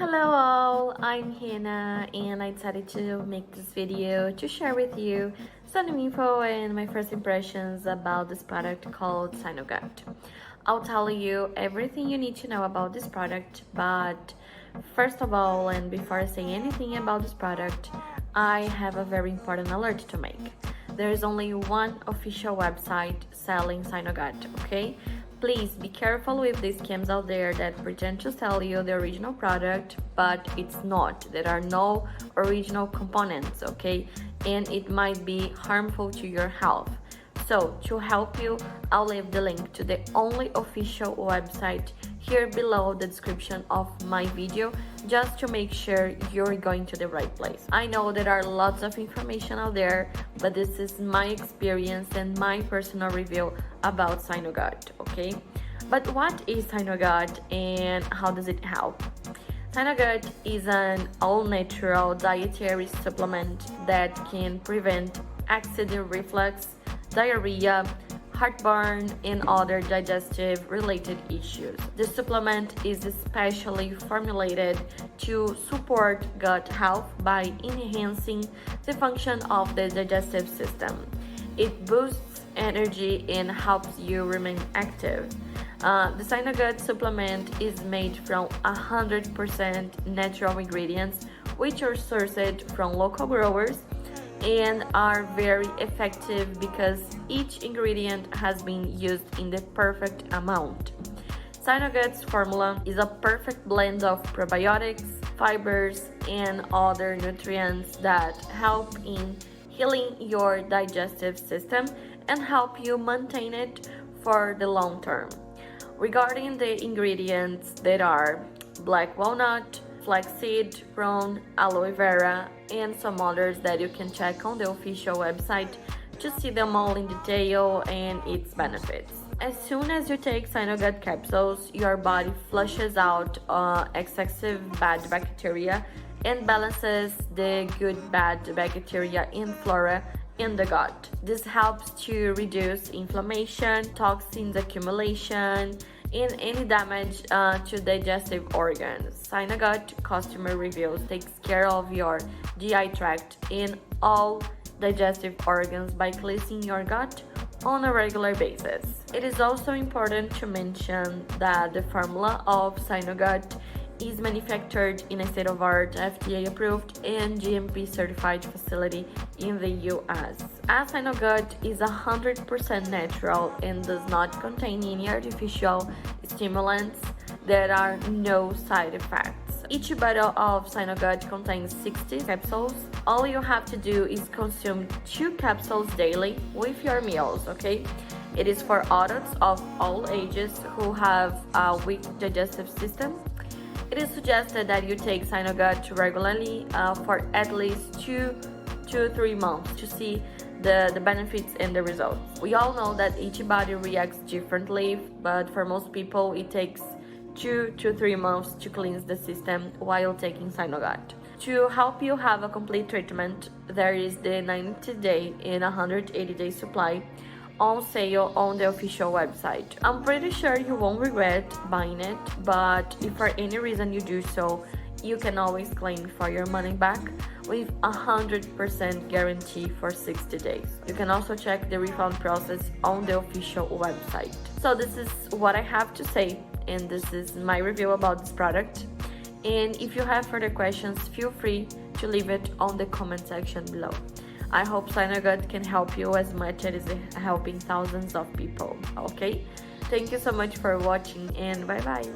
Hello all, I'm Hannah and I decided to make this video to share with you some info and my first impressions about this product called SYNOGUT. I'll tell you everything you need to know about this product, but first of all, and before I say anything about this product, I have a very important alert to make. There is only one official website selling SYNOGUT, okay? Please be careful with these scams out there that pretend to sell you the original product, but it's not. There are no original components, okay? And it might be harmful to your health. So, to help you, I'll leave the link to the only official website here below the description of my video, just to make sure you're going to the right place. I know there are lots of information out there, but this is my experience and my personal review about SYNOGUT, okay? But what is SYNOGUT and how does it help? SYNOGUT is an all-natural dietary supplement that can prevent acid reflux, diarrhea, heartburn, and other digestive related issues. The supplement is especially formulated to support gut health by enhancing the function of the digestive system. It boosts energy and helps you remain active. The SYNOGUT supplement is made from 100% natural ingredients, which are sourced from local growers and are very effective because each ingredient has been used in the perfect amount. SYNOGUT's formula is a perfect blend of probiotics, fibers, and other nutrients that help in healing your digestive system and help you maintain it for the long term. Regarding the ingredients, there are black walnut, flaxseed, prune, aloe vera, and some others that you can check on the official website to see them all in detail and its benefits. As soon as you take SYNOGUT capsules, your body flushes out excessive bad bacteria and balances the good bad bacteria and flora in the gut. This helps to reduce inflammation, toxins accumulation, and any damage to digestive organs. SYNOGUT customer reviews takes care of your GI tract and all digestive organs by cleansing your gut on a regular basis. It is also important to mention that the formula of SYNOGUT is manufactured in a state-of-the-art FDA approved and GMP certified facility in the US. As SYNOGUT is 100% natural and does not contain any artificial stimulants, there are no side effects. Each bottle of SYNOGUT contains 60 capsules. All you have to do is consume 2 capsules daily with your meals, okay? It is for adults of all ages who have a weak digestive system. It is suggested that you take SYNOGUT regularly for at least 2 to 3 months to see the benefits and the results. We all know that each body reacts differently, but for most people it takes 2 to 3 months to cleanse the system while taking SYNOGUT. To help you have a complete treatment, there is the 90-day and 180-day supply on sale on the official website. I'm pretty sure you won't regret buying it, but if for any reason you do so, you can always claim for your money back with 100% guarantee for 60 days. You can also check the refund process on the official website. So this is what I have to say, and this is my review about this product. And if you have further questions, feel free to leave it on the comment section below. I hope SYNOGUT can help you as much as it is helping thousands of people, okay? Thank you so much for watching and bye bye!